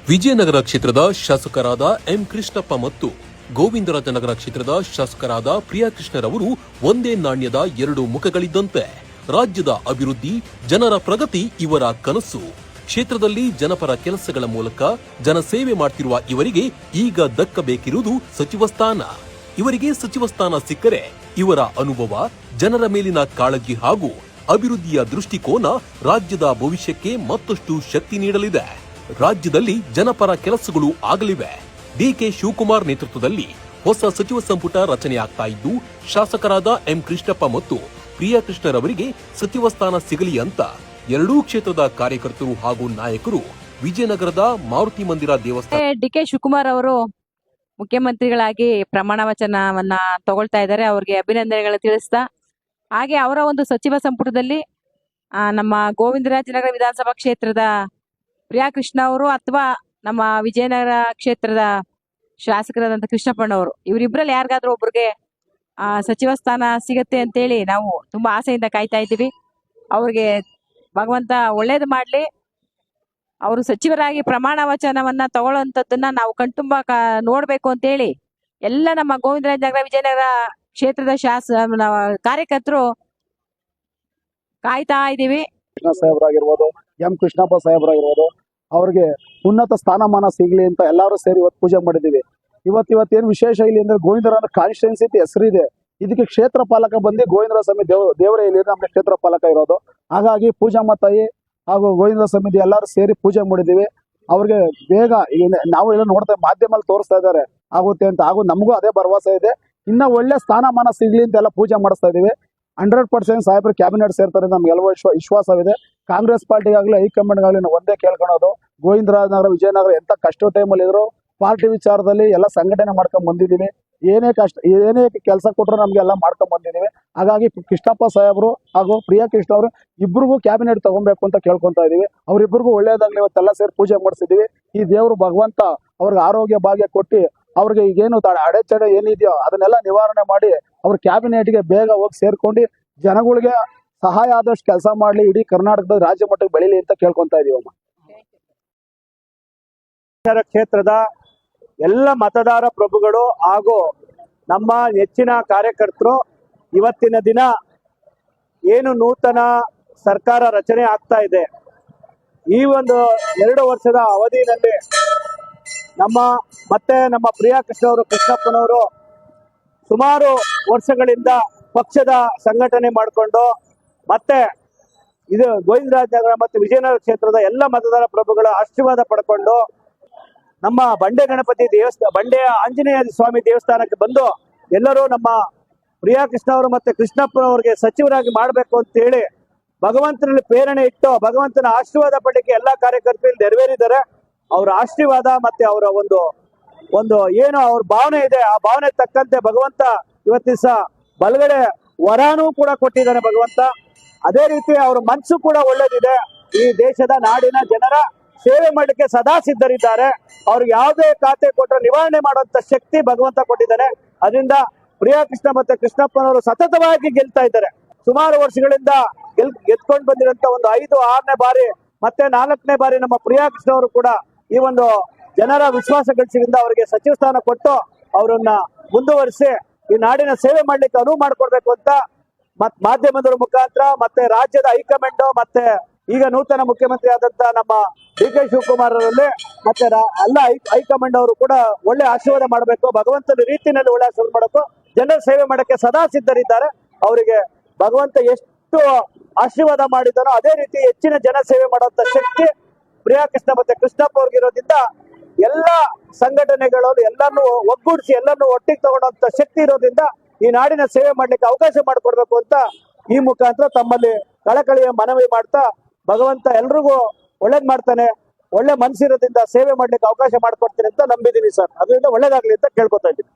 ವಿಜಯನಗರ ಕ್ಷೇತ್ರದ ಶಾಸಕರಾದ ಎಂ ಕೃಷ್ಣಪ್ಪ ಮತ್ತು ಗೋವಿಂದರಾಜನಗರ ಕ್ಷೇತ್ರದ ಶಾಸಕರಾದ ಪ್ರಿಯಾ ಕೃಷ್ಣರವರು ಒಂದೇ ನಾಣ್ಯದ ಎರಡು ಮುಖಗಳಿದ್ದಂತೆ. ರಾಜ್ಯದ ಅಭಿವೃದ್ಧಿ, ಜನರ ಪ್ರಗತಿ ಇವರ ಕನಸು. ಕ್ಷೇತ್ರದಲ್ಲಿ ಜನಪರ ಕೆಲಸಗಳ ಮೂಲಕ ಜನಸೇವೆ ಮಾಡ್ತಿರುವ ಇವರಿಗೆ ಈಗ ದಕ್ಕಬೇಕಿರುವುದು ಸಚಿವ ಸ್ಥಾನ. ಇವರಿಗೆ ಸಚಿವ ಸ್ಥಾನ ಸಿಕ್ಕರೆ ಇವರ ಅನುಭವ, ಜನರ ಮೇಲಿನ ಕಾಳಜಿ ಹಾಗೂ ಅಭಿವೃದ್ಧಿಯ ದೃಷ್ಟಿಕೋನ ರಾಜ್ಯದ ಭವಿಷ್ಯಕ್ಕೆ ಮತ್ತಷ್ಟು ಶಕ್ತಿ ನೀಡಲಿದೆ. ರಾಜ್ಯದಲ್ಲಿ ಜನಪರ ಕೆಲಸಗಳು ಆಗಲಿವೆ. ಡಿಕೆ ಶಿವಕುಮಾರ್ ನೇತೃತ್ವದಲ್ಲಿ ಹೊಸ ಸಚಿವ ಸಂಪುಟ ರಚನೆಯಾಗ್ತಾ ಇದ್ದು, ಶಾಸಕರಾದ ಎಂ ಕೃಷ್ಣಪ್ಪ ಮತ್ತು ಪ್ರಿಯಾ ಕೃಷ್ಣರವರಿಗೆ ಸಚಿವ ಸ್ಥಾನ ಸಿಗಲಿ ಅಂತ ಎರಡೂ ಕ್ಷೇತ್ರದ ಕಾರ್ಯಕರ್ತರು ಹಾಗೂ ನಾಯಕರು ವಿಜಯನಗರದ ಮಾರುತಿ ಮಂದಿರ ದೇವಸ್ಥಾನ. ಡಿಕೆ ಶಿವಕುಮಾರ್ ಅವರು ಮುಖ್ಯಮಂತ್ರಿಗಳಾಗಿ ಪ್ರಮಾಣ ವಚನವನ್ನ ತಗೊಳ್ತಾ ಇದ್ದಾರೆ. ಅವ್ರಿಗೆ ಅಭಿನಂದನೆಗಳನ್ನು ತಿಳಿಸ್ತಾ, ಹಾಗೆ ಅವರ ಒಂದು ಸಚಿವ ಸಂಪುಟದಲ್ಲಿ ನಮ್ಮ ಗೋವಿಂದರಾಜನಗರ ವಿಧಾನಸಭಾ ಕ್ಷೇತ್ರದ ಪ್ರಿಯಾ ಕೃಷ್ಣ ಅವರು ಅಥವಾ ನಮ್ಮ ವಿಜಯನಗರ ಕ್ಷೇತ್ರದ ಶಾಸಕರಾದಂತ ಕೃಷ್ಣಪ್ಪನವರು, ಇವರಿಬ್ಬರಲ್ಲಿ ಯಾರಿಗಾದ್ರೂ ಒಬ್ರಿಗೆ ಸಚಿವ ಸ್ಥಾನ ಸಿಗತ್ತೆ ಅಂತೇಳಿ ನಾವು ತುಂಬಾ ಆಸೆಯಿಂದ ಕಾಯ್ತಾ ಇದ್ದೀವಿ. ಅವ್ರಿಗೆ ಭಗವಂತ ಒಳ್ಳೇದು ಮಾಡ್ಲಿ. ಅವರು ಸಚಿವರಾಗಿ ಪ್ರಮಾಣ ವಚನವನ್ನ ತಗೊಳ್ಳುವಂತದ್ದನ್ನ ನಾವು ಕಣ್ತುಂಬ ನೋಡ್ಬೇಕು ಅಂತೇಳಿ ಎಲ್ಲ ನಮ್ಮ ಗೋವಿಂದರಾಜನಗರ ವಿಜಯನಗರ ಕ್ಷೇತ್ರದ ಕಾರ್ಯಕರ್ತರು ಕಾಯ್ತಾ ಇದ್ದೀವಿ. ಕೃಷ್ಣ ಸಾಹೇಬರಾಗಿರ್ಬೋದು, ಎಂ ಕೃಷ್ಣಪ್ಪ ಸಾಹೇಬರಾಗಿರ್ಬೋದು, ಅವ್ರಿಗೆ ಉನ್ನತ ಸ್ಥಾನಮಾನ ಸಿಗ್ಲಿ ಅಂತ ಎಲ್ಲರೂ ಸೇರಿ ಇವತ್ತು ಪೂಜೆ ಮಾಡಿದೀವಿ. ಇವತ್ತೇನು ವಿಶೇಷ ಇಲ್ಲಿ ಅಂದ್ರೆ ಗೋವಿಂದರಾಜ ಕಾನ್ಸ್ಟಿಟ್ಯೂನ್ಸಿ ಅಂತ ಹೆಸರಿದೆ. ಇದಕ್ಕೆ ಕ್ಷೇತ್ರ ಪಾಲಕ ಬಂದು ಗೋವಿಂದರ ಸಮಿತಿ ದೇವರೇ ಇಲ್ಲಿ ನಮ್ಗೆ ಕ್ಷೇತ್ರ ಪಾಲಕ ಇರೋದು. ಹಾಗಾಗಿ ಪೂಜಮ್ಮ ತಾಯಿ ಹಾಗೂ ಗೋವಿಂದರ ಸಮಿತಿ ಎಲ್ಲರೂ ಸೇರಿ ಪೂಜೆ ಮಾಡಿದೀವಿ. ಅವ್ರಿಗೆ ಬೇಗ ನಾವು ಎಲ್ಲ ನೋಡ್ತಾ ಮಾಧ್ಯಮದಲ್ಲಿ ತೋರಿಸ್ತಾ ಇದ್ದಾರೆ ಆಗುತ್ತೆ ಅಂತ, ಹಾಗೂ ನಮಗೂ ಅದೇ ಭರವಸೆ ಇದೆ. ಇನ್ನ ಒಳ್ಳೆ ಸ್ಥಾನಮಾನ ಸಿಗ್ಲಿ ಅಂತ ಎಲ್ಲ ಪೂಜೆ ಮಾಡಿಸ್ತಾ ಇದೀವಿ. 100% ಸಾಹೇಬ್ರು ಕ್ಯಾಬಿನೆಟ್ ಸೇರ್ತಾರೆ ನಮ್ಗೆಲ್ಲವೂ ವಿಶ್ವಾಸವಿದೆ. ಕಾಂಗ್ರೆಸ್ ಪಾರ್ಟಿಗಾಗ್ಲಿ ಹೈಕಮಾಂಡ್ಗಾಗ್ಲಿ ನಾವು ಒಂದೇ ಕೇಳ್ಕೊಳೋದು, ಗೋವಿಂದರಾಜನಗರ ವಿಜಯನಗರ ಎಂತ ಕಷ್ಟ ಟೈಮಲ್ಲಿ ಇದ್ರು ಪಾರ್ಟಿ ವಿಚಾರದಲ್ಲಿ ಎಲ್ಲ ಸಂಘಟನೆ ಮಾಡ್ಕೊಂಡ್ ಬಂದಿದ್ದೀವಿ. ಏನೇ ಕೆಲಸ ಕೊಟ್ಟರು ನಮ್ಗೆಲ್ಲ ಮಾಡ್ಕೊಂಡ್ ಬಂದಿದ್ದೀವಿ. ಹಾಗಾಗಿ ಕೃಷ್ಣಪ್ಪ ಸಾಹೇಬ್ರು ಹಾಗೂ ಪ್ರಿಯಾ ಕೃಷ್ಣ ಅವರು ಇಬ್ರಿಗೂ ಕ್ಯಾಬಿನೆಟ್ ತಗೊಬೇಕು ಅಂತ ಕೇಳ್ಕೊಂತಾ ಇದೀವಿ. ಅವ್ರಿಬ್ರಿಗೂ ಒಳ್ಳೇದಾಗ್ಲಿ ಇವತ್ತೆಲ್ಲ ಸೇರಿ ಪೂಜೆ ಮಾಡಿಸಿದೀವಿ. ಈ ದೇವರು ಭಗವಂತ ಅವ್ರಿಗೆ ಆರೋಗ್ಯ ಭಾಗ್ಯ ಕೊಟ್ಟು ಅವ್ರಿಗೆ ಈಗೇನು ಅಡೆಚಣೆ ಏನಿದೆಯೋ ಅದನ್ನೆಲ್ಲ ನಿವಾರಣೆ ಮಾಡಿ ಅವ್ರ ಕ್ಯಾಬಿನೆಟ್ಗೆ ಬೇಗ ಹೋಗಿ ಸೇರ್ಕೊಂಡು ಜನಗಳಿಗೆ ಸಹಾಯ ಆದಷ್ಟು ಕೆಲಸ ಮಾಡ್ಲಿ, ಇಡೀ ಕರ್ನಾಟಕದ ರಾಜ್ಯ ಮಟ್ಟಕ್ಕೆ ಬೆಳೀಲಿ ಅಂತ ಕೇಳ್ಕೊಂತಾ ಇದೀವಮ್ಮ. ಕ್ಷೇತ್ರದ ಎಲ್ಲ ಮತದಾರ ಪ್ರಭುಗಳು ಹಾಗೂ ನಮ್ಮ ನೆಚ್ಚಿನ ಕಾರ್ಯಕರ್ತರು ಇವತ್ತಿನ ದಿನ ಏನು ನೂತನ ಸರ್ಕಾರ ರಚನೆ ಆಗ್ತಾ ಇದೆ, ಈ ಒಂದು 2 ವರ್ಷದ ಅವಧಿಯಲ್ಲಿ ನಮ್ಮ ಪ್ರಿಯಾ ಕೃಷ್ಣಪ್ಪನವರು ಸುಮಾರು ವರ್ಷಗಳಿಂದ ಪಕ್ಷದ ಸಂಘಟನೆ ಮಾಡಿಕೊಂಡು ಮತ್ತೆ ಇದು ಗೋವಿಂದರಾಜನಗರ ಮತ್ತು ವಿಜಯನಗರ ಕ್ಷೇತ್ರದ ಎಲ್ಲ ಮತದಾರ ಪ್ರಭುಗಳ ಆಶೀರ್ವಾದ ಪಡ್ಕೊಂಡು ನಮ್ಮ ಬಂಡೆ ಆಂಜನೇಯ ಸ್ವಾಮಿ ದೇವಸ್ಥಾನಕ್ಕೆ ಬಂದು ಎಲ್ಲರೂ ನಮ್ಮ ಪ್ರಿಯಾ ಕೃಷ್ಣ ಅವರು ಮತ್ತೆ ಕೃಷ್ಣಪ್ಪನವ್ರಿಗೆ ಸಚಿವರಾಗಿ ಮಾಡಬೇಕು ಅಂತ ಹೇಳಿ ಭಗವಂತನಲ್ಲಿ ಪ್ರೇರಣೆ ಇಟ್ಟು ಭಗವಂತನ ಆಶೀರ್ವಾದ ಪಡೆಯಕ್ಕೆ ಎಲ್ಲಾ ಕಾರ್ಯಕರ್ತರು ನೆರವೇರಿದ್ದಾರೆ. ಅವರ ಆಶೀರ್ವಾದ ಮತ್ತೆ ಅವರ ಒಂದು ಏನು ಅವ್ರ ಭಾವನೆ ಇದೆ, ಆ ಭಾವನೆ ತಕ್ಕಂತೆ ಭಗವಂತ ಇವತ್ತಿನ ಬಲಗಡೆ ವರಾನೂ ಕೂಡ ಕೊಟ್ಟಿದ್ದಾನೆ ಭಗವಂತ. ಅದೇ ರೀತಿ ಅವ್ರ ಮನಸ್ಸು ಕೂಡ ಒಳ್ಳೇದಿದೆ. ಈ ದೇಶದ ನಾಡಿನ ಜನರ ಸೇವೆ ಮಾಡಲಿಕ್ಕೆ ಸದಾ ಸಿದ್ಧರಿದ್ದಾರೆ. ಅವ್ರಿಗೆ ಯಾವುದೇ ಖಾತೆ ಕೊಟ್ಟರೆ ನಿವಾರಣೆ ಮಾಡುವಂತ ಶಕ್ತಿ ಭಗವಂತ ಕೊಟ್ಟಿದ್ದಾನೆ. ಅದರಿಂದ ಪ್ರಿಯಾ ಕೃಷ್ಣ ಮತ್ತೆ ಕೃಷ್ಣಪ್ಪನವರು ಸತತವಾಗಿ ಗೆಲ್ತಾ ಇದ್ದಾರೆ. ಸುಮಾರು ವರ್ಷಗಳಿಂದ ಗೆದ್ಕೊಂಡು ಬಂದಿರುವಂತ ಒಂದು 5, 6ನೇ ಬಾರಿ ಮತ್ತೆ 4ನೇ ಬಾರಿ ನಮ್ಮ ಪ್ರಿಯಾ ಕೃಷ್ಣ ಅವರು ಕೂಡ ಈ ಒಂದು ಜನರ ವಿಶ್ವಾಸ ಗಳಿಸಿದಿಂದ ಅವರಿಗೆ ಸಚಿವ ಸ್ಥಾನ ಕೊಟ್ಟು ಅವರನ್ನ ಮುಂದುವರಿಸಿ ಈ ನಾಡಿನ ಸೇವೆ ಮಾಡ್ಲಿಕ್ಕೆ ಅನುವು ಮಾಡಿಕೊಡ್ಬೇಕು ಅಂತ ಮಾಧ್ಯಮದವರ ಮುಖಾಂತರ ಮತ್ತೆ ರಾಜ್ಯದ ಹೈಕಮಾಂಡ್ ಮತ್ತೆ ಈಗ ನೂತನ ಮುಖ್ಯಮಂತ್ರಿ ಆದಂತ ನಮ್ಮ ಡಿಕೆ ಶಿವಕುಮಾರ್ ಅವರಲ್ಲಿ ಮತ್ತೆ ಎಲ್ಲ ಹೈಕಮಾಂಡ್ ಅವರು ಕೂಡ ಒಳ್ಳೆ ಆಶೀರ್ವಾದ ಮಾಡಬೇಕು, ಭಗವಂತನ ರೀತಿಯಲ್ಲಿ ಒಳ್ಳೆ ಆಶೀರ್ವಾದ ಮಾಡಬೇಕು, ಜನರ ಸೇವೆ ಮಾಡಕ್ಕೆ ಸದಾ ಸಿದ್ಧರಿದ್ದಾರೆ. ಅವರಿಗೆ ಭಗವಂತ ಎಷ್ಟು ಆಶೀರ್ವಾದ ಮಾಡಿದ್ದಾನೋ ಅದೇ ರೀತಿ ಹೆಚ್ಚಿನ ಜನ ಸೇವೆ ಮಾಡುವಂತ ಶಕ್ತಿ ಪ್ರಿಯಾ ಕೃಷ್ಣ ಮತ್ತೆ ಕೃಷ್ಣಪ್ಪ ಅವ್ರಿಗಿರೋದ್ರಿಂದ ಎಲ್ಲ ಸಂಘಟನೆಗಳು ಎಲ್ಲರನ್ನೂ ಒಗ್ಗೂಡಿಸಿ ಎಲ್ಲರನ್ನೂ ಒಟ್ಟಿಗೆ ತಗೊಳ್ಳುವಂತ ಶಕ್ತಿ ಇರೋದ್ರಿಂದ ಈ ನಾಡಿನ ಸೇವೆ ಮಾಡ್ಲಿಕ್ಕೆ ಅವಕಾಶ ಮಾಡಿಕೊಡ್ಬೇಕು ಅಂತ ಈ ಮುಖಾಂತರ ತಮ್ಮಲ್ಲಿ ಕಳಕಳಿಯ ಮನವಿ ಮಾಡ್ತಾ, ಭಗವಂತ ಎಲ್ರಿಗೂ ಒಳ್ಳೇದ್ ಮಾಡ್ತಾನೆ, ಒಳ್ಳೆ ಮನಸ್ಸಿರೋದ್ರಿಂದ ಸೇವೆ ಮಾಡ್ಲಿಕ್ಕೆ ಅವಕಾಶ ಮಾಡ್ಕೊಡ್ತೀನಿ ಅಂತ ನಂಬಿದೀನಿ ಸರ್. ಅದರಿಂದ ಒಳ್ಳೇದಾಗ್ಲಿ ಅಂತ ಕೇಳ್ಕೊತಾ ಇದ್ದೀನಿ.